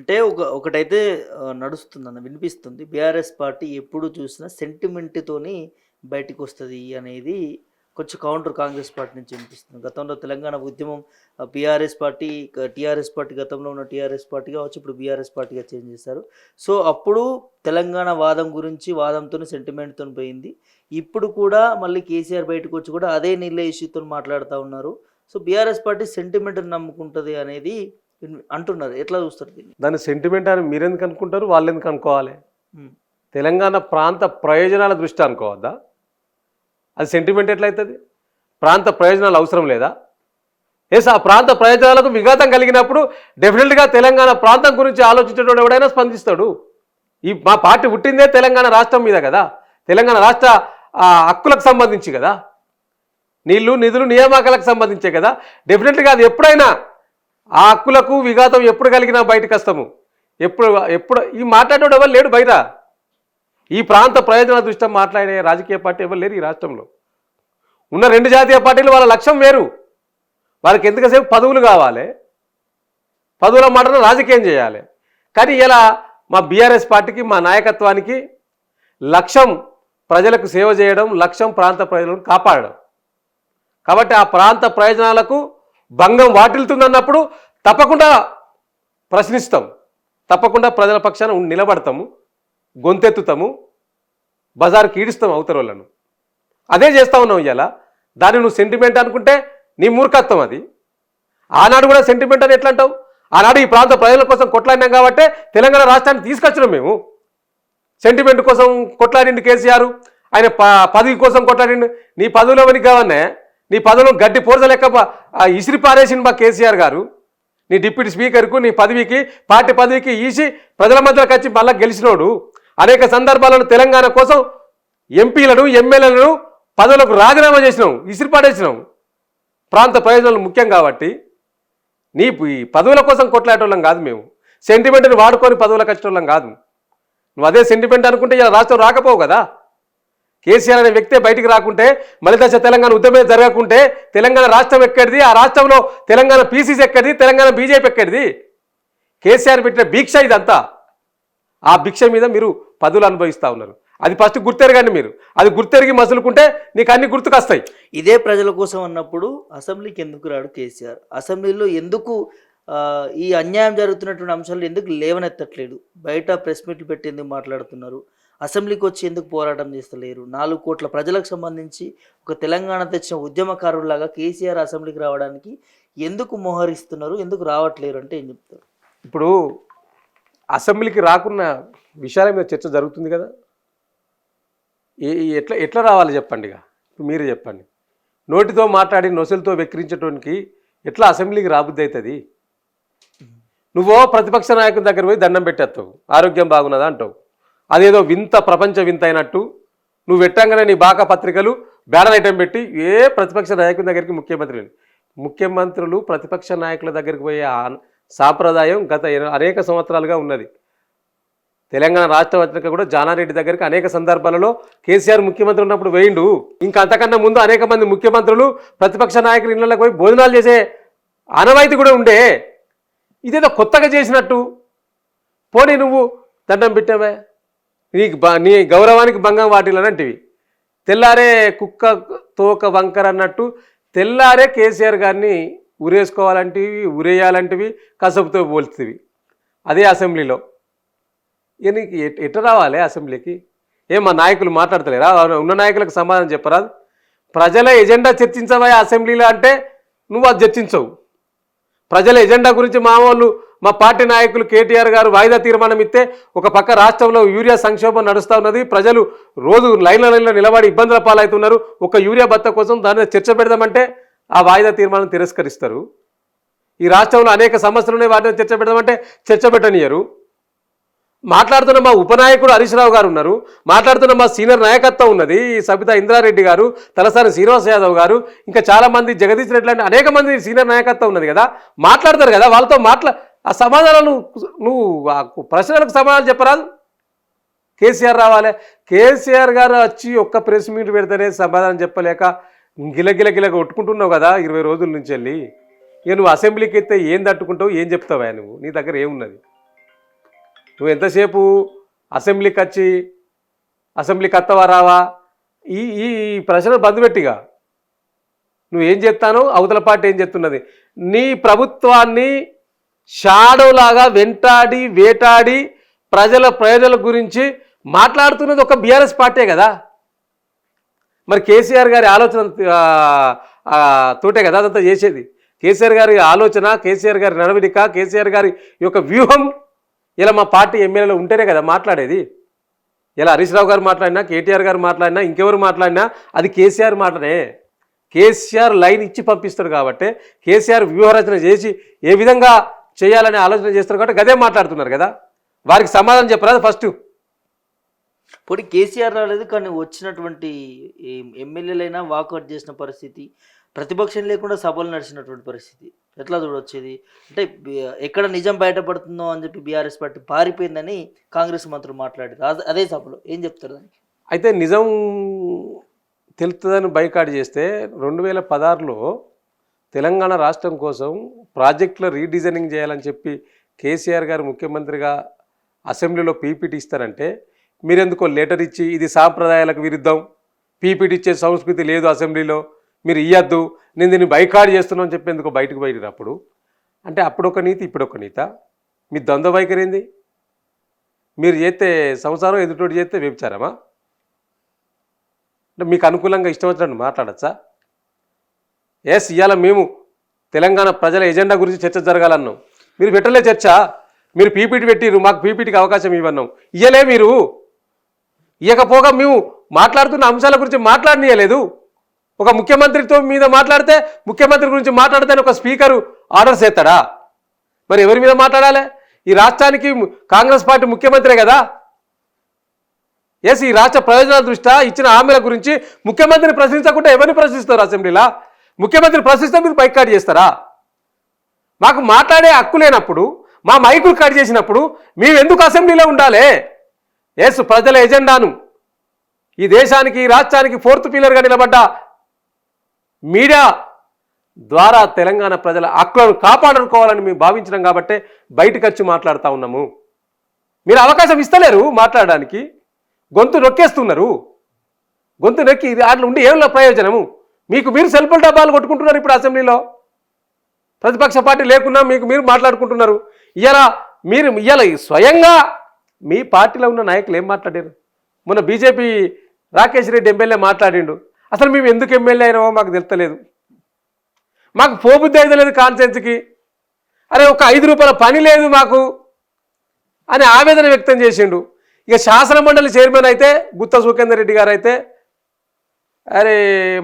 అంటే ఒకటైతే నడుస్తుందన్న వినిపిస్తుంది. బీఆర్ఎస్ పార్టీ ఎప్పుడు చూసినా సెంటిమెంట్‌తోని బయటికొస్తది అనేది కొంచెం కౌంటర్ కాంగ్రెస్ పార్టీ నుంచి వినిపిస్తుంది. గతంలో తెలంగాణ ఉద్యమం బీఆర్ఎస్ పార్టీ టీఆర్ఎస్ పార్టీ గతంలో ఉన్న టీఆర్ఎస్ పార్టీ కావచ్చు, ఇప్పుడు బీఆర్ఎస్ పార్టీగా చేంజ్ చేశారు. సో, అప్పుడు తెలంగాణ వాదం గురించి వాదంతోని సెంటిమెంట్‌తోని పోయింది. ఇప్పుడు కూడా మళ్ళీ కేసీఆర్ బయటకొచ్చి కూడా అదే నీళ్ళ ఇష్యూతోని మాట్లాడుతా ఉన్నారు. సో, బీఆర్ఎస్ పార్టీ సెంటిమెంట్‌ని నమ్ముకుంటది అనేది అంటున్నారు. ఎట్లా చూస్తారు దీన్ని? దాని సెంటిమెంట్ అని మీరెందుకు అనుకుంటారు, వాళ్ళు ఎందుకు అనుకోవాలి? హ్మ్. తెలంగాణ ప్రాంత ప్రయోజనాల దృష్టి అనుకోవద్దా? అది సెంటిమెంట్ ఎట్లయితుంది? ప్రాంత ప్రయోజనాలు అవసరం లేదా? ఎస్, ఆ ప్రాంత ప్రయోజనాలకు విఘాతం కలిగినప్పుడు డెఫినెట్గా తెలంగాణ ప్రాంతం గురించి ఆలోచించేటోడు ఎవడైనా స్పందిస్తాడు. మా పార్టీ పుట్టిందే తెలంగాణ రాష్ట్రం మీద కదా, తెలంగాణ రాష్ట్ర హక్కులకు సంబంధించి కదా, నీళ్లు నిధులు నియామకాలకు సంబంధించే కదా. డెఫినెట్గా అది ఎప్పుడైనా ఆ హక్కులకు విఘాతం ఎప్పుడు కలిగినా బయటకు వస్తాము. ఎప్పుడు ఈ మాట్లాడేవాడు ఎవరు లేడు బయట. ఈ ప్రాంత ప్రయోజనాల దృష్ట్యా మాట్లాడే రాజకీయ పార్టీ ఎవరు లేరు ఈ రాష్ట్రంలో. ఉన్న రెండు జాతీయ పార్టీలు వాళ్ళ లక్ష్యం వేరు. వాళ్ళకి ఎంతసేపు పదవులు కావాలి, పదవుల మాటను రాజకీయం చేయాలి. కానీ ఇలా మా బీఆర్ఎస్ పార్టీకి, మా నాయకత్వానికి లక్ష్యం ప్రజలకు సేవ చేయడం, లక్ష్యం ప్రాంత ప్రజలను కాపాడడం. కాబట్టి ఆ ప్రాంత ప్రయోజనాలకు భంగం వాటిల్తుందన్నప్పుడు తప్పకుండా ప్రశ్నిస్తాం, తప్పకుండా ప్రజల పక్షాన నిలబడతాము, గొంతెత్తుతాము, బజారుకి ఈడుస్తాం అవతల వాళ్ళను. అదే చేస్తూ ఉన్నాం ఇలా. దాన్ని నువ్వు సెంటిమెంట్ అనుకుంటే నీ మూర్ఖత్వం అది. ఆనాడు కూడా సెంటిమెంట్ అని ఎట్లా అంటావు? ఆనాడు ఈ ప్రాంత ప్రజల కోసం కొట్లాడినాం కాబట్టి తెలంగాణ రాష్ట్రాన్ని తీసుకొచ్చినాం మేము. సెంటిమెంట్ కోసం కొట్లాడిండు కేసీఆర్, ఆయన పదవి కోసం కొట్లాడిండు. నీ పదవిలో ఎవరికి కావన్నే? నీ పదవిలో గడ్డి పోర్చ లెక్క ఇసిరి పారేసిండు మా కేసీఆర్ గారు. నీ డిప్యూటీ స్పీకర్కు, నీ పదవికి, పార్టీ పదవికి ఈసి ప్రజల మధ్యలోకి వచ్చి మళ్ళీ గెలిచినోడు. అనేక సందర్భాలను తెలంగాణ కోసం ఎంపీలను, ఎమ్మెల్యేలను పదవులకు రాజీనామా చేసినాం, ఇసిరి పాడేసినాం. ప్రాంత ప్రయోజనాలు ముఖ్యం కాబట్టి నీ పదవుల కోసం కొట్లాడేటోళ్ళం కాదు మేము. సెంటిమెంట్ని వాడుకొని పదవులకు వచ్చేటోళ్ళం కాదు. నువ్వు అదే సెంటిమెంట్ అనుకుంటే ఇలా రాష్ట్రం రాకపోవు కదా. కేసీఆర్ అనే వ్యక్తే బయటికి రాకుంటే, మలిదశ తెలంగాణ ఉద్యమే జరగకుంటే తెలంగాణ రాష్ట్రం ఎక్కడిది? ఆ రాష్ట్రంలో తెలంగాణ పీసీసీ ఎక్కడిది? తెలంగాణ బీజేపీ ఎక్కడిది? కేసీఆర్ పెట్టిన భిక్ష ఇదంతా. ఆ భిక్ష మీద మీరు పదవులు అనుభవిస్తూ ఉన్నారు. అది ఫస్ట్ గుర్తెరగండి మీరు. అది గుర్తెరిగి మసులుకుంటే నీకు అన్ని గుర్తుకొస్తాయి. ఇదే ప్రజల కోసం అన్నప్పుడు అసెంబ్లీకి ఎందుకు రాడు కేసీఆర్? అసెంబ్లీలో ఎందుకు ఈ అన్యాయం జరుగుతున్నటువంటి అంశాలు ఎందుకు లేవనెత్తట్లేదు? బయట ప్రెస్ మీట్లు పెట్టి ఎందుకు మాట్లాడుతున్నారు? అసెంబ్లీకి వచ్చి ఎందుకు పోరాటం చేస్తలేరు? 4 కోట్ల ప్రజలకు సంబంధించి ఒక తెలంగాణ తెచ్చిన ఉద్యమకారులాగా కేసీఆర్ అసెంబ్లీకి రావడానికి ఎందుకు మోహరిస్తున్నారు? ఎందుకు రావట్లేరు అంటే ఏం చెప్తారు? ఇప్పుడు అసెంబ్లీకి రాకున్న విషయాల మీద చర్చ జరుగుతుంది కదా. ఎట్లా ఎట్లా రావాలి చెప్పండి? ఇక ఇప్పుడు మీరే చెప్పండి. నోటితో మాట్లాడి నొసలుతో వెక్కిరించడానికి ఎట్లా అసెంబ్లీకి రాబుద్ది అవుతుంది? నువ్వో ప్రతిపక్ష నాయకుని దగ్గర పోయి దండం పెట్టేస్తావు, ఆరోగ్యం బాగున్నదా అంటావు. అదేదో వింత, ప్రపంచ వింత అయినట్టు నువ్వు పెట్టంగానే నీ బాకా పత్రికలు బ్యానర్ ఐటెం పెట్టి ప్రతిపక్ష నాయకుని దగ్గరికి ముఖ్యమంత్రులు ప్రతిపక్ష నాయకుల దగ్గరికి పోయే సాంప్రదాయం గత అనేక సంవత్సరాలుగా ఉన్నది. తెలంగాణ రాష్ట్ర పత్రిక కూడా జానారెడ్డి దగ్గరికి అనేక సందర్భాలలో కేసీఆర్ ముఖ్యమంత్రి ఉన్నప్పుడు వేయిండు. ఇంకా అంతకన్నా ముందు అనేక మంది ముఖ్యమంత్రులు ప్రతిపక్ష నాయకుల ఇళ్లకు పోయి భోజనాలు చేసే ఆనవాయితీ కూడా ఉండే. ఇదేదో కొత్తగా చేసినట్టు పోనీ నువ్వు దండం పెట్టావే, నీ గౌరవానికి భంగం వాటిల్లనంటివి. తెల్లారే కుక్క తోక వంకర అన్నట్టు తెల్లారే కేసీఆర్ గారిని ఉరేసుకోవాలంటివి, ఉరేయాలంటివి, కసపుతో పోల్చివి. అదే అసెంబ్లీలో ఇక నీకు ఎట్ట రావాలి అసెంబ్లీకి? మా నాయకులు మాట్లాడతలేరా? ఉన్న నాయకులకు సమాధానం చెప్పరాదు? ప్రజల ఎజెండా చర్చించవా అసెంబ్లీలో అంటే నువ్వు అది చర్చించవు. ప్రజల ఎజెండా గురించి మా పార్టీ నాయకులు కేటీఆర్ గారు వాయిదా తీర్మానం ఇస్తే ఒక పక్క రాష్ట్రంలో యూరియా సంక్షోభం నడుస్తూ ఉన్నది. ప్రజలు రోజు లైన్లో నిలబడి ఇబ్బందుల పాలవుతున్నారు. ఒక యూరియా భత్త కోసం దాని చర్చ పెడదామంటే ఆ వాయిదా తీర్మానం తిరస్కరిస్తారు. ఈ రాష్ట్రంలో అనేక సమస్యలు ఉన్నాయి, వాటిని చర్చ పెడదామంటే చర్చ పెట్టనియరు. మాట్లాడుతున్న మా ఉపనాయకుడు హరీష్ రావు గారు ఉన్నారు, మాట్లాడుతున్న మా సీనియర్ నాయకత్వం ఉన్నది, సబితా ఇంద్రారెడ్డి గారు, తలసాని శ్రీనివాస్ యాదవ్ గారు, ఇంకా చాలామంది, జగదీష్ రెడ్డి లాంటి అనేక మంది సీనియర్ నాయకత్వం ఉన్నది కదా, మాట్లాడతారు కదా. వాళ్ళతో ఆ సమాధానాలు నువ్వు ప్రశ్నలకు సమాధానం చెప్పరాదు? కేసీఆర్ రావాలి. కేసీఆర్ గారు వచ్చి ఒక్క ప్రెస్ మీట్ పెడితేనే సమాధానం చెప్పలేక గిలగిల కొట్టుకుంటున్నావు కదా 20 రోజుల నుంచి వెళ్ళి. ఇక నువ్వు అసెంబ్లీకి ఎత్తే ఏం తట్టుకుంటావు, ఏం చెప్తావా? నువ్వు నీ దగ్గర ఏమున్నది? నువ్వు ఎంతసేపు అసెంబ్లీకి వచ్చి అసెంబ్లీకి వస్తావా రావా ఈ ఈ ప్రశ్నలు బంద్ పెట్టిగా నువ్వేం చేస్తానో అవతల పార్టీ ఏం చేస్తున్నది నీ ప్రభుత్వాన్ని షాడోలాగా వెంటాడి వేటాడి ప్రజల గురించి మాట్లాడుతున్నది ఒక బీఆర్ఎస్ పార్టీ కదా మరి కేసీఆర్ గారి ఆలోచన తోటే కదా అదంతా చేసేది కేసీఆర్ గారి ఆలోచన కేసీఆర్ గారి నడవడిక కేసీఆర్ గారి యొక్క వ్యూహం ఇలా మా పార్టీ ఎమ్మెల్యేలు ఉంటేనే కదా మాట్లాడేది ఇలా హరీష్ రావు గారు మాట్లాడినా కేటీఆర్ గారు మాట్లాడినా ఇంకెవరు మాట్లాడినా అది కేసీఆర్ మాటనే కేసీఆర్ లైన్ ఇచ్చి పంపిస్తాడు కాబట్టి కేసీఆర్ వ్యూహరచన చేసి ఏ విధంగా చేయాలనే ఆలోచన చేస్తారు కాబట్టి గదే మాట్లాడుతున్నారు కదా వారికి సమాధానం చెప్పరాదు ఫస్ట్ ఇప్పుడు కేసీఆర్ రాలేదు కానీ వచ్చినటువంటి ఎమ్మెల్యేలైనా వాకౌట్ చేసిన పరిస్థితి ప్రతిపక్షం లేకుండా సభలు నడిచినటువంటి పరిస్థితి ఎట్లా చూడొచ్చేది అంటే ఎక్కడ నిజం బయటపడుతుందో అని చెప్పి బీఆర్ఎస్ పార్టీ పారిపోయిందని కాంగ్రెస్ మంత్రులు మాట్లాడారు అదే సభలో ఏం చెప్తారు దానికి అయితే నిజం తెలుస్తుందని బైకాట్ చేస్తే 2016లో తెలంగాణ రాష్ట్రం కోసం ప్రాజెక్టుల రీడిజైనింగ్ చేయాలని చెప్పి కేసీఆర్ గారు ముఖ్యమంత్రిగా అసెంబ్లీలో పీపీటీ ఇస్తారంటే మీరెందుకో లెటర్ ఇచ్చి ఇది సాంప్రదాయాలకు విరుద్ధం పీపీటీ ఇచ్చే సంస్కృతి లేదు అసెంబ్లీలో మీరు ఇయ్యద్దు నేను దీన్ని బైకాట్ చేస్తున్నాను చెప్పి ఎందుకో బయటకు అప్పుడు అంటే అప్పుడొక నీతి ఇప్పుడొక నీత మీ ద్వంద్వ వైఖరి ఏంది మీరు చేస్తే సంసారం ఎదుటోటి చేస్తే వ్యభిచారమా అంటే మీకు అనుకూలంగా ఇష్టం వచ్చినట్టు మాట్లాడచ్చా ఎస్ ఇవాళ మేము తెలంగాణ ప్రజల ఎజెండా గురించి చర్చ జరగాలన్నాం మీరు పెట్టలే చర్చ మీరు పీపీటీ పెట్టిరు మాకు పీపీటీకి అవకాశం ఇవ్వన్నాం ఇయ్యలే మీరు ఇవ్వకపోగా మేము మాట్లాడుతున్న అంశాల గురించి మాట్లాడనీయలేదు ఒక ముఖ్యమంత్రితో మీద మాట్లాడితే ముఖ్యమంత్రి గురించి మాట్లాడితే ఒక స్పీకరు ఆర్డర్స్ చేస్తాడా మరి ఎవరి మీద మాట్లాడాలి ఈ రాష్ట్రానికి కాంగ్రెస్ పార్టీ ముఖ్యమంత్రే కదా ఎస్ ఈ రాష్ట్ర ప్రయోజనాల దృష్ట్యా ఇచ్చిన హామీల గురించి ముఖ్యమంత్రిని ప్రశ్నించకుండా ఎవరిని ప్రశ్నిస్తారు అసెంబ్లీలో ముఖ్యమంత్రి ప్రశ్నిస్తే మీరు బైకాట్ చేస్తారా మాకు మాట్లాడే హక్కు లేనప్పుడు మా మైకులు కట్ చేసినప్పుడు మేము ఎందుకు అసెంబ్లీలో ఉండాలి ఎస్ ప్రజల ఎజెండాను ఈ దేశానికి ఈ రాష్ట్రానికి 4th పిల్లర్గా నిలబడ్డ మీడియా ద్వారా తెలంగాణ ప్రజల హక్కులను కాపాడుకోవాలని మేము భావించడం కాబట్టి బయటకు వచ్చి మాట్లాడుతూ ఉన్నాము మీరు అవకాశం ఇస్తలేరు మాట్లాడడానికి గొంతు నొక్కేస్తున్నారు గొంతు నొక్కి అట్లా ఉండి ఏం ప్రయోజనము మీకు మీరు సెల్ఫ్ డబ్బాలు కొట్టుకుంటున్నారు ఇప్పుడు అసెంబ్లీలో ప్రతిపక్ష పార్టీ లేకున్నా మీకు మీరు మాట్లాడుకుంటున్నారు ఇవాళ స్వయంగా మీ పార్టీలో ఉన్న నాయకులు ఏం మాట్లాడారు మొన్న బీజేపీ రాకేష్ రెడ్డి ఎమ్మెల్యే మాట్లాడిండు అసలు మేము ఎందుకు ఎమ్మెల్యే అయినామో మాకు తెలుస్తలేదు మాకు పోబుద్ధి అయితే లేదు కాన్సెన్స్కి అరే ఒక 5 రూపాయల పని లేదు మాకు అని ఆవేదన వ్యక్తం చేసిండు ఇక శాసన మండలి చైర్మన్ అయితే గుత్త సుఖేందర్ రెడ్డి గారు అయితే అరే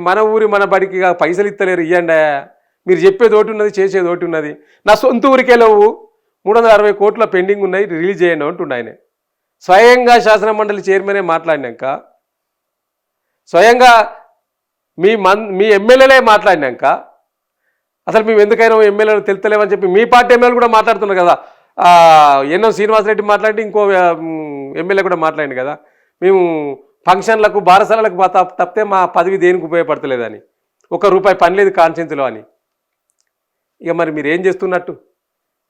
మన ఊరి మన బడికి పైసలు ఇస్తలేరు ఇవ్వండి మీరు చెప్పేది ఒకటి ఉన్నది చేసేది ఒకటి ఉన్నది నా సొంత ఊరికే లేవు 360 కోట్ల పెండింగ్ ఉన్నాయి రిలీజ్ చేయండి అంటుండే ఆయన స్వయంగా శాసన మండలి చైర్మనే మాట్లాడినాక స్వయంగా మీ ఎమ్మెల్యేలే మాట్లాడినాక అసలు మేము ఎందుకైనా ఎమ్మెల్యేలు తెలుస్తలేమని చెప్పి మీ పార్టీ ఎమ్మెల్యేలు కూడా మాట్లాడుతున్నారు కదా ఎన్ఎం శ్రీనివాసరెడ్డి మాట్లాడి ఇంకో ఎమ్మెల్యే కూడా మాట్లాడింది కదా మేము ఫంక్షన్లకు బారసాలకు తప్పితే మా పదవి దేనికి ఉపయోగపడతలేదని ₹1 పని లేదు కాన్సెన్స్లో అని ఇక మరి మీరు ఏం చేస్తున్నట్టు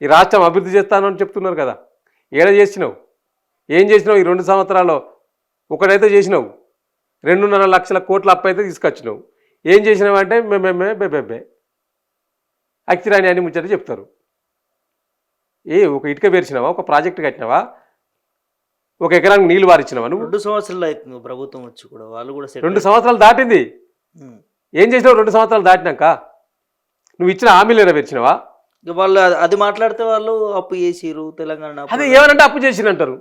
ఈ రాష్ట్రం అభివృద్ధి చేస్తాను అని చెప్తున్నారు కదా ఏడ చేసినావు ఏం చేసినావు ఈ 2 సంవత్సరాల్లో ఒకటైతే చేసినావు 2.5 లక్షల కోట్ల అప్పు అయితే తీసుకొచ్చినావు ఏం చేసినావు అంటే బెబ్బెబ్బే అక్కిరాని అని ముచ్చట చెప్తారు ఒక ఇటుక పేర్చినావా ఒక ప్రాజెక్ట్ కట్టినావా ఒక ఎకరానికి నీళ్లు వారిచ్చినావా నువ్వు 2 సంవత్సరాలు అవుతుంది ప్రభుత్వం వచ్చి కూడా వాళ్ళు కూడా 2 సంవత్సరాలు దాటింది ఏం చేసినావు 2 సంవత్సరాలు దాటినాక నువ్వు ఇచ్చిన హామీలు నెరవేర్చినావా వాళ్ళు అది మాట్లాడితే వాళ్ళు అప్పు చేసిరు తెలంగాణ అదే ఏమనంటే అప్పు చేసినంటారు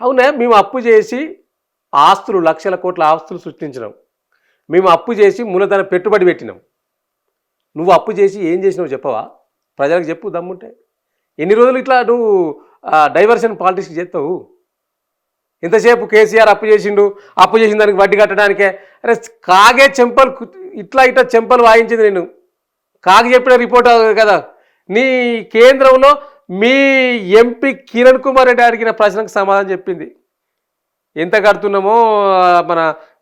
అవునే మేము అప్పు చేసి ఆస్తులు లక్షల కోట్ల ఆస్తులు సృష్టించినాం మేము అప్పు చేసి మూలధన పెట్టుబడి పెట్టినాం నువ్వు అప్పు చేసి ఏం చేసినావు చెప్పవా ప్రజలకు చెప్పు దమ్ముంటే ఎన్ని రోజులు ఇట్లా నువ్వు డైవర్షన్ పాలిటిక్స్ చేస్తావు ఎంతసేపు కేసీఆర్ అప్పు చేసిండు అప్పు చేసిన దానికి వడ్డీ కట్టడానికే అరే కాగే చెంపలు ఇట్లా చెంపలు వాయించింది నేను కాగి చెప్పిన రిపోర్ట్ కదా నీ కేంద్రంలో మీ ఎంపీ కిరణ్ కుమార్ రెడ్డి అడిగిన ప్రశ్నకు సమాధానం చెప్పింది ఎంత కడుతున్నామో మన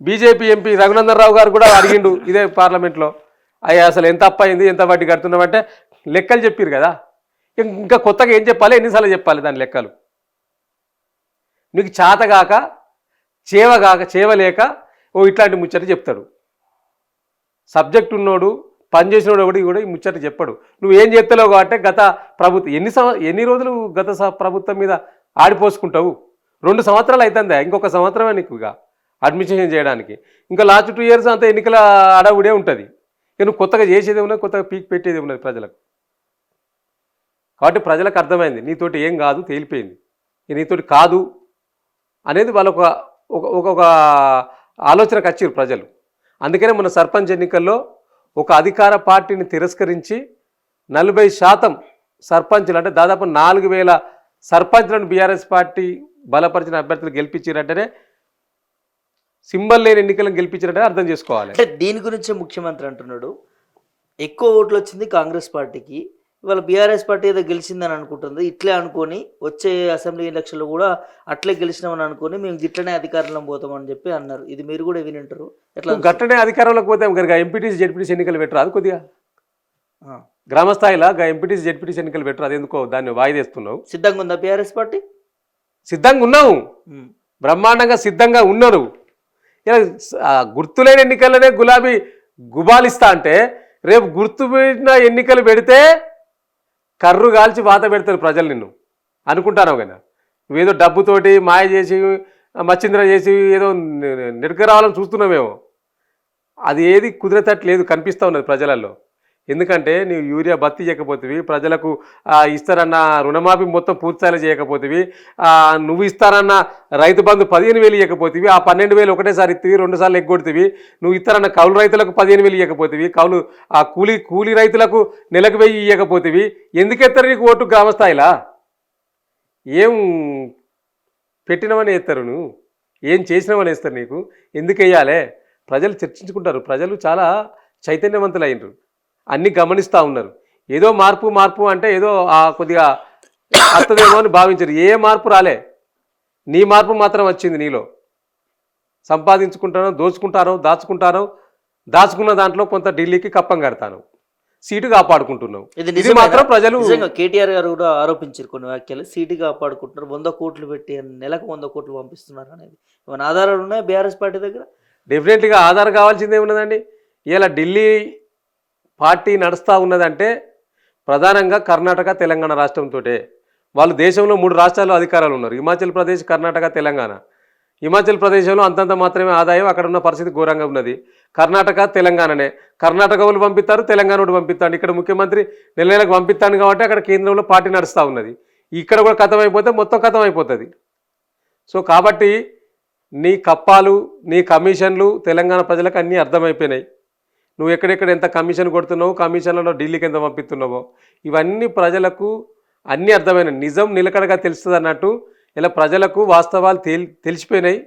బీజేపీ ఎంపీ రఘునందన్ రావు గారు కూడా అడిగిండు ఇదే పార్లమెంట్లో అయ్యా అసలు ఎంత అప్పు అయింది ఎంత వడ్డీ కడుతున్నామంటే లెక్కలు చెప్పారు కదా ఇంకా కొత్తగా ఏం చెప్పాలి ఎన్నిసార్లు చెప్పాలి దాని లెక్కలు నీకు చేతగాక చేవలేక ఇట్లాంటి ముచ్చట చెప్తాడు. సబ్జెక్ట్ ఉన్నోడు పని చేసినోడు ఒకటి కూడా ఈ ముచ్చట చెప్పాడు. నువ్వు ఏం చేస్తలేవు కాబట్టి గత ప్రభుత్వం ఎన్ని రోజులు గత ప్రభుత్వం మీద ఆడిపోసుకుంటావు? 2 సంవత్సరాలు అవుతుందా? ఇంకొక సంవత్సరమే నీకు ఇక అడ్మిషన్ చేయడానికి. ఇంకా లాస్ట్ 2 ఇయర్స్ అంతా ఎన్నికల అడవుడే ఉంటుంది. ఇక నువ్వు కొత్తగా చేసేది ఉన్నది, కొత్తగా పీక్ పెట్టేది ఉన్నది ప్రజలకు. కాబట్టి ప్రజలకు అర్థమైంది నీతోటి ఏం కాదు, తేలిపోయింది. నీతోటి కాదు అనేది వాళ్ళొక ఒక ఆలోచనకు వచ్చారు ప్రజలు. అందుకనే మన సర్పంచ్ ఎన్నికల్లో ఒక అధికార పార్టీని తిరస్కరించి 40% సర్పంచులు, అంటే దాదాపు 4000 సర్పంచ్లను బీఆర్ఎస్ పార్టీ బలపరిచిన అభ్యర్థులు గెలిపించారంటేనే, సింబల్ లేని ఎన్నికలను గెలిపించారంటే అర్థం చేసుకోవాలి. అంటే దీని గురించి ముఖ్యమంత్రి అంటున్నాడు, ఎక్కువ ఓట్లు వచ్చింది కాంగ్రెస్ పార్టీకి, ఇవాళ బీఆర్ఎస్ పార్టీ ఏదో గెలిచిందని అనుకుంటుంది, ఇట్లే అనుకొని వచ్చే అసెంబ్లీ ఎలక్షన్లో కూడా అట్లే గెలిచినామని అనుకొని మేము గిట్లనే అధికారంలో పోతామని చెప్పి అన్నారు. ఇది మీరు కూడా వినింటారు. ఎట్లా గట్టనే అధికారంలోకి పోతాం కనుక ఎంపీటీసీ జెడ్పీటీసీ ఎన్నికలు పెట్టరు. అది కొద్దిగా గ్రామ స్థాయిలో ఎంపీటీసీ జెడ్పీటీసీ ఎన్నికలు పెట్టరు. అది ఎందుకో దాన్ని వాయిదేస్తున్నావు. సిద్ధంగా ఉందా బీఆర్ఎస్ పార్టీ? సిద్ధంగా ఉన్నావు, బ్రహ్మాండంగా సిద్ధంగా ఉన్నారు. ఇలా గుర్తులేని ఎన్నికలనే గులాబీ గుబాలిస్తా అంటే, రేపు గుర్తు పెట్టిన ఎన్నికలు పెడితే కర్రు కాల్చి వాత పెడతారు ప్రజలు నిన్ను అనుకుంటాను కదా. నువ్వేదో డబ్బుతోటి మాయ చేసి మచ్చింద్ర చేసి ఏదో నిర్గరావాలని చూస్తున్నామేమో. అది ఏది కుదిరేటట్లేదు, కనిపిస్తూ ఉన్నది ప్రజలలో. ఎందుకంటే నీవు యూరియా భర్తీ చేయకపోతేవి, ప్రజలకు ఇస్తారన్న రుణమాఫీ మొత్తం పూర్తిస్థాయిలో చేయకపోతేవి, నువ్వు ఇస్తారన్న రైతు బంధు 15,000 ఇవ్వకపోతేవి, ఆ 12,000 ఒకటేసారి ఇస్తేవి, 2 సార్లు ఎగ్గొడుతీవి. నువ్వు ఇస్తారన్న కౌలు రైతులకు 15,000 ఇవ్వకపోతేవి, కౌలు ఆ కూలీ రైతులకు నెలకు 1000 ఇవ్వకపోతేవి. ఎందుకెత్తారు నీకు ఓటు గ్రామస్థాయిలా? ఏం పెట్టినవని వేస్తారు, నువ్వు ఏం చేసినావని వేస్తారు. నీకు ఎందుకు వేయాలి? ప్రజలు చర్చించుకుంటారు. ప్రజలు చాలా చైతన్యవంతులు అయినరు, అన్నీ గమనిస్తూ ఉన్నారు. ఏదో మార్పు అంటే ఏదో కొద్దిగా వస్తుందేమో అని భావించరు. ఏ మార్పు రాలే, నీ మార్పు మాత్రం వచ్చింది. నీలో సంపాదించుకుంటానో, దాచుకున్న దాంట్లో కొంత ఢిల్లీకి కప్పం కడతాను, సీటు కాపాడుకుంటున్నావు. ఇది మాత్రం ప్రజలు కేటీఆర్ గారు కూడా ఆరోపించారు కొన్ని వ్యాఖ్యలు. సీటు కాపాడుకుంటున్నారు, 100 కోట్లు పెట్టి నెలకు 100 కోట్లు పంపిస్తున్నారు అనేది. ఏమైనా ఆధారాలు ఉన్నాయా బీఆర్ఎస్ పార్టీ దగ్గర? డెఫినెట్గా ఆధారం కావాల్సిందే ఉన్నదండి. ఇలా ఢిల్లీ పార్టీ నడుస్తూ ఉన్నదంటే ప్రధానంగా కర్ణాటక, తెలంగాణ రాష్ట్రంతో. వాళ్ళు దేశంలో 3 రాష్ట్రాల్లో అధికారాలు ఉన్నారు, హిమాచల్ ప్రదేశ్, కర్ణాటక, తెలంగాణ. హిమాచల్ ప్రదేశ్లో అంతంత మాత్రమే ఆదాయం, అక్కడ ఉన్న పరిస్థితి ఘోరంగా ఉన్నది. కర్ణాటక, తెలంగాణనే. కర్ణాటక వాళ్ళు పంపిస్తారు, తెలంగాణ వాళ్ళు పంపిస్తాడు. ఇక్కడ ముఖ్యమంత్రి నెలకు పంపిస్తాను కాబట్టి అక్కడ కేంద్రంలో పార్టీ నడుస్తూ ఉన్నది. ఇక్కడ కూడా కథం అయిపోతే మొత్తం కథం అయిపోతుంది. సో కాబట్టి నీ కప్పాలు, నీ కమిషన్లు తెలంగాణ ప్రజలకు అన్నీ అర్థమైపోయినాయి. నువ్వు ఎక్కడెక్కడ ఎంత కమిషన్ కొడుతున్నావు, కమిషన్లలో ఢిల్లీకి ఎంత పంపిస్తున్నావో ఇవన్నీ ప్రజలకు అన్నీ అర్థమైన, నిజం నిలకడగా తెలుస్తుంది అన్నట్టు. ఇలా ప్రజలకు వాస్తవాలు తెలిసిపోయినాయి,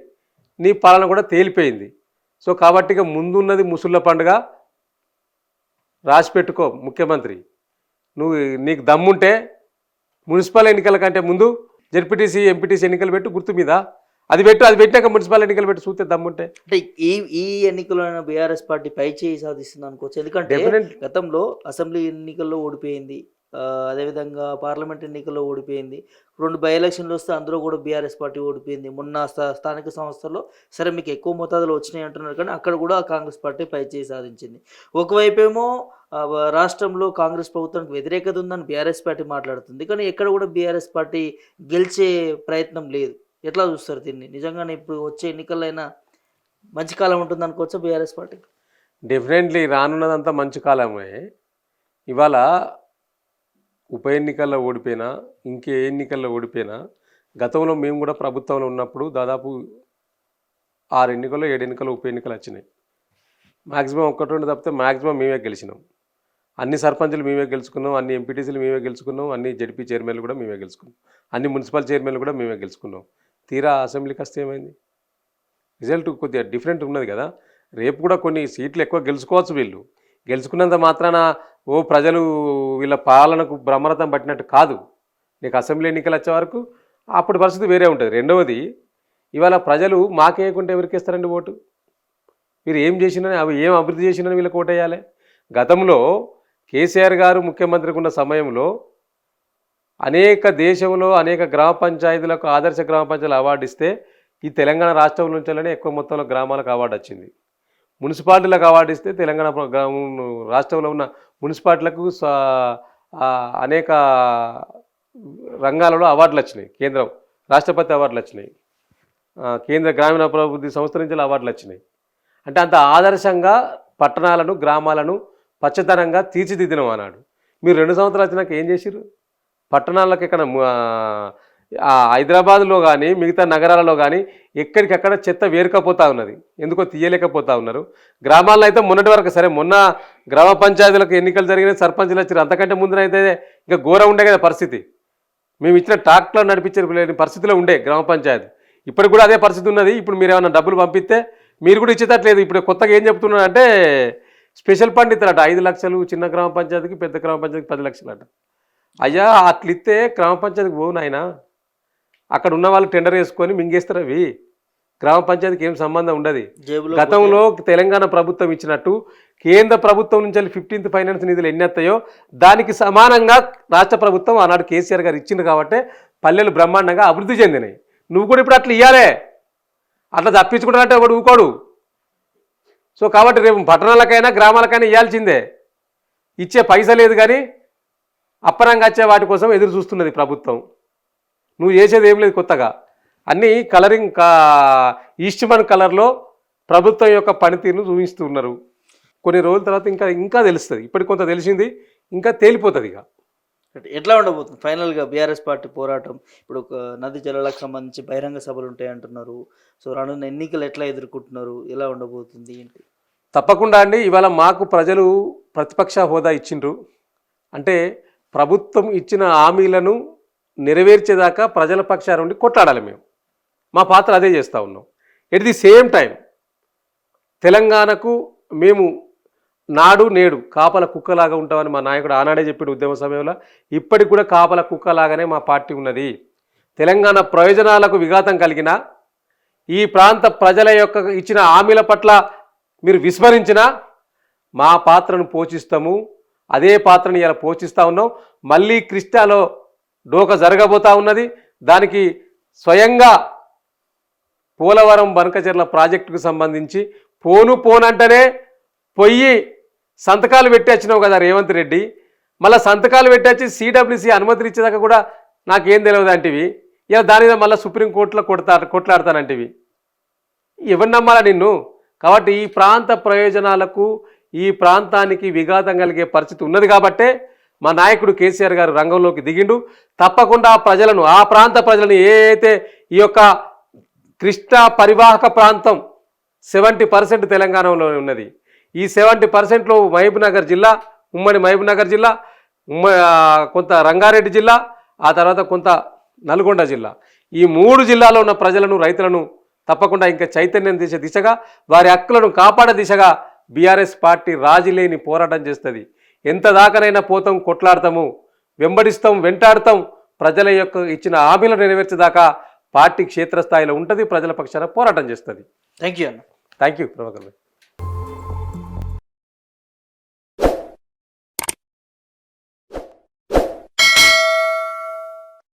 నీ పాలన కూడా తేలిపోయింది. సో కాబట్టి ఇక ముందున్నది ముసుళ్ళ పండుగ. రాసి పెట్టుకో ముఖ్యమంత్రి, నీకు దమ్ముంటే మున్సిపల్ ఎన్నికల కంటే ముందు జెడ్పీటీసీ, ఎంపీటీసీ ఎన్నికలు పెట్టు, గుర్తు మీద అది పెట్టాక మున్సిపల్ ఎన్నికలు పెట్టి చూస్తే దమ్ముంటే. అంటే ఈ ఎన్నికల్లో బీఆర్ఎస్ పార్టీ పై చేయి సాధిస్తుంది అనుకోవచ్చు. ఎందుకంటే గతంలో అసెంబ్లీ ఎన్నికల్లో ఓడిపోయింది, అదేవిధంగా పార్లమెంట్ ఎన్నికల్లో ఓడిపోయింది, 2 బై ఎలక్షన్లు వస్తే అందులో కూడా బీఆర్ఎస్ పార్టీ ఓడిపోయింది. మొన్న స్థానిక సంస్థల్లో సరే మీకు ఎక్కువ మోతాదులో వచ్చినాయి అంటున్నారు, కానీ అక్కడ కూడా కాంగ్రెస్ పార్టీ పై చేయి సాధించింది. ఒకవైపేమో రాష్ట్రంలో కాంగ్రెస్ ప్రభుత్వానికి వ్యతిరేకత ఉందని బీఆర్ఎస్ పార్టీ మాట్లాడుతుంది, కానీ ఎక్కడ కూడా బీఆర్ఎస్ పార్టీ గెలిచే ప్రయత్నం లేదు. ఎట్లా చూస్తారు దీన్ని? నిజంగానే ఇప్పుడు వచ్చే ఎన్నికలైనా మంచి కాలం ఉంటుంది అనుకోవచ్చా బీఆర్ఎస్ పార్టీ? డెఫినెట్లీ రానున్నదంతా మంచి కాలమే. ఇవాళ ఉప ఎన్నికల్లో ఓడిపోయినా, ఇంకే ఎన్నికల్లో ఓడిపోయినా, గతంలో మేము కూడా ప్రభుత్వంలో ఉన్నప్పుడు దాదాపు 6 ఎన్నికల్లో 7 ఎన్నికల్లో ఉప ఎన్నికలు వచ్చినాయి. మ్యాక్సిమం 1-2 తప్పితే మ్యాక్సిమం మేమే గెలిచినాం. అన్ని సర్పంచులు మేమే గెలుచుకున్నాం, అన్ని ఎంపీటీసీలు మేమే గెలుచుకున్నాం, అన్ని జెడ్పీ చైర్మన్లు కూడా మేమే గెలుచుకున్నాం, అన్ని మున్సిపల్ చైర్మన్లు కూడా మేమే గెలుచుకున్నాం. తీరా అసెంబ్లీకి వస్తే ఏమైంది? రిజల్ట్ కొద్దిగా డిఫరెంట్ ఉన్నది కదా. రేపు కూడా కొన్ని సీట్లు ఎక్కువ గెలుచుకోవచ్చు. వీళ్ళు గెలుచుకున్నంత మాత్రాన ప్రజలు వీళ్ళ పాలనకు బ్రహ్మరథం పట్టినట్టు కాదు. నీకు అసెంబ్లీ ఎన్నికలు వచ్చే వరకు అప్పుడు పరిస్థితి వేరే ఉంటుంది. రెండవది, ఇవాళ ప్రజలు మాకేయకుంటే ఎవరికి ఇస్తారండి ఓటు? మీరు ఏం చేసినని, ఏం అభివృద్ధి చేసినని వీళ్ళకి ఓటు వేయాలి. గతంలో కేసీఆర్ గారు ముఖ్యమంత్రికి ఉన్న సమయంలో అనేక దేశంలో అనేక గ్రామ పంచాయతీలకు ఆదర్శ గ్రామ పంచాయతీలు అవార్డు ఇస్తే ఈ తెలంగాణ రాష్ట్రం నుంచినే ఎక్కువ మొత్తంలో గ్రామాలకు అవార్డు వచ్చింది. మున్సిపాలిటీలకు అవార్డు ఇస్తే తెలంగాణ రాష్ట్రంలో ఉన్న మున్సిపాలిటీలకు అనేక రంగాలలో అవార్డులు వచ్చినాయి. కేంద్రం రాష్ట్రపతి అవార్డులు వచ్చినాయి, కేంద్ర గ్రామీణాభివృద్ధి సంస్థ నుంచి అవార్డులు వచ్చినాయి. అంటే అంత ఆదర్శంగా పట్టణాలను గ్రామాలను పచ్చదనంగా తీర్చిదిద్దినాం అన్నాడు. మీరు 2 సంవత్సరాలు వచ్చినాక ఏం చేసిర్రు? పట్టణాలకు ఇక్కడ హైదరాబాద్లో కానీ మిగతా నగరాలలో కానీ ఎక్కడికక్కడ చెత్త వేరుకపోతూ ఉన్నది, ఎందుకో తీయలేకపోతూ ఉన్నారు. గ్రామాల్లో అయితే మొన్నటి వరకు సరే, మొన్న గ్రామ పంచాయతీలకు ఎన్నికలు జరిగినాయి, సర్పంచ్లు వచ్చారు. అంతకంటే ముందునైతే ఇంకా ఘోరం ఉండే కదా పరిస్థితి. మేము ఇచ్చిన ట్రాక్టర్ నడిపించే పరిస్థితిలో ఉండే గ్రామ పంచాయతీ. ఇప్పటికి కూడా అదే పరిస్థితి ఉన్నది. ఇప్పుడు మీరు ఏమైనా డబ్బులు పంపిస్తే మీరు కూడా ఇచ్చేటట్లేదు. ఇప్పుడు కొత్తగా ఏం చెప్తున్నారంటే స్పెషల్ ఫండ్ ఇస్తారట, 5 లక్షలు చిన్న గ్రామ పంచాయతీకి, పెద్ద గ్రామ పంచాయతీకి 10 లక్షలు అట. అయ్యా అట్లిస్తే గ్రామ పంచాయతీకి పోవు నాయన, అక్కడ ఉన్న వాళ్ళు టెండర్ వేసుకొని మింగేస్తారు. అవి గ్రామ పంచాయతీకి ఏం సంబంధం ఉండదు. గతంలో తెలంగాణ ప్రభుత్వం ఇచ్చినట్టు కేంద్ర ప్రభుత్వం నుంచి 15th ఫైనాన్స్ నిధులు ఎన్ని వస్తాయో దానికి సమానంగా రాష్ట్ర ప్రభుత్వం ఆనాడు కేసీఆర్ గారు ఇచ్చింది కాబట్టి పల్లెలు బ్రహ్మాండంగా అభివృద్ధి చెందినాయి. నువ్వు కూడా ఇప్పుడు అట్లా ఇవ్వాలే, అట్లా తప్పించుకుంటానంటే ఒకడు ఊకోడు. సో కాబట్టి రేపు పట్టణాలకైనా గ్రామాలకైనా ఇవ్వాల్సిందే. ఇచ్చే పైసా లేదు కానీ అప్పనంగా వచ్చే వాటి కోసం ఎదురు చూస్తున్నది ప్రభుత్వం. నువ్వు చేసేది ఏం లేదు కొత్తగా, అన్నీ కలరింగ్ ఈస్ట్మన్ కలర్లో ప్రభుత్వం యొక్క పనితీరును చూపిస్తున్నారు. కొన్ని రోజుల తర్వాత ఇంకా తెలుస్తుంది. ఇప్పటికి కొంత తెలిసింది, ఇంకా తేలిపోతుంది. ఇక ఎట్లా ఉండబోతుంది ఫైనల్గా బీఆర్ఎస్ పార్టీ పోరాటం? ఇప్పుడు ఒక నది జలాలకు సంబంధించి బహిరంగ సభలు ఉంటాయి అంటున్నారు. సో రానున్న ఎన్నికలు ఎట్లా ఎదుర్కొంటున్నారు, ఎలా ఉండబోతుంది ఏంటి? తప్పకుండా అండి. ఇవాళ మాకు ప్రజలు ప్రతిపక్ష హోదా ఇచ్చిండ్రు అంటే ప్రభుత్వం ఇచ్చిన హామీలను నెరవేర్చేదాకా ప్రజల పక్షాన నుండి కొట్లాడాలి. మేము మా పాత్ర అదే చేస్తూ ఉన్నాం. ఎట్ ది సేమ్ టైం తెలంగాణకు మేము నాడు నేడు కాపల కుక్కలాగా ఉంటామని మా నాయకుడు ఆనాడే చెప్పాడు ఉద్యమ సమయంలో. ఇప్పటికి కూడా కాపల కుక్కలాగానే మా పార్టీ ఉన్నది. తెలంగాణ ప్రయోజనాలకు విఘాతం కలిగిన ఈ ప్రాంత ప్రజల యొక్క ఇచ్చిన హామీల పట్ల మీరు విస్మరించినా మా పాత్రను పోషిస్తాము. అదే పాత్రని ఇలా పోషిస్తూ ఉన్నాం. మళ్ళీ కృష్ణాలో డోక జరగబోతూ ఉన్నది. దానికి స్వయంగా పోలవరం బనకచెర్ల ప్రాజెక్టుకు సంబంధించి పోనంటేనే పొయ్యి సంతకాలు పెట్టి వచ్చినావు కదా రేవంత్ రెడ్డి. మళ్ళీ సంతకాలు పెట్టి వచ్చి CWC అనుమతులు ఇచ్చేదాకా కూడా నాకేం తెలియదు అంటివి. ఇలా దాని మీద మళ్ళీ సుప్రీంకోర్టులో కొట్లాడతానంటివి. ఎవరు నమ్మాలా నిన్ను? కాబట్టి ఈ ప్రాంత ప్రయోజనాలకు ఈ ప్రాంతానికి విఘాతం కలిగే పరిస్థితి ఉన్నది కాబట్టే మా నాయకుడు కేసీఆర్ గారు రంగంలోకి దిగిండు. తప్పకుండా ప్రజలను, ఆ ప్రాంత ప్రజలను, ఏదైతే ఈ యొక్క కృష్ణా పరివాహక ప్రాంతం 70% తెలంగాణలో ఉన్నది. ఈ 70%లో మహబూబ్నగర్ జిల్లా, ఉమ్మడి మహబూబ్నగర్ జిల్లా, కొంత రంగారెడ్డి జిల్లా, ఆ తర్వాత కొంత నల్గొండ జిల్లా, ఈ 3 జిల్లాలో ఉన్న ప్రజలను, రైతులను తప్పకుండా ఇంకా చైతన్యం చేసే దిశగా, వారి హక్కులను కాపాడే దిశగా బీఆర్ఎస్ పార్టీ రాజీలేని పోరాటం చేస్తుంది. ఎంత దాకానైనా పోతాం, కొట్లాడతాము, వెంబడిస్తాం, వెంటాడతాం. ప్రజల యొక్క ఇచ్చిన హామీలను నెరవేర్చేదాకా పార్టీ క్షేత్రస్థాయిలో ఉంటుంది, ప్రజల పక్షాన పోరాటం చేస్తుంది. థ్యాంక్ యూ అన్న. Thank you Prabhakar.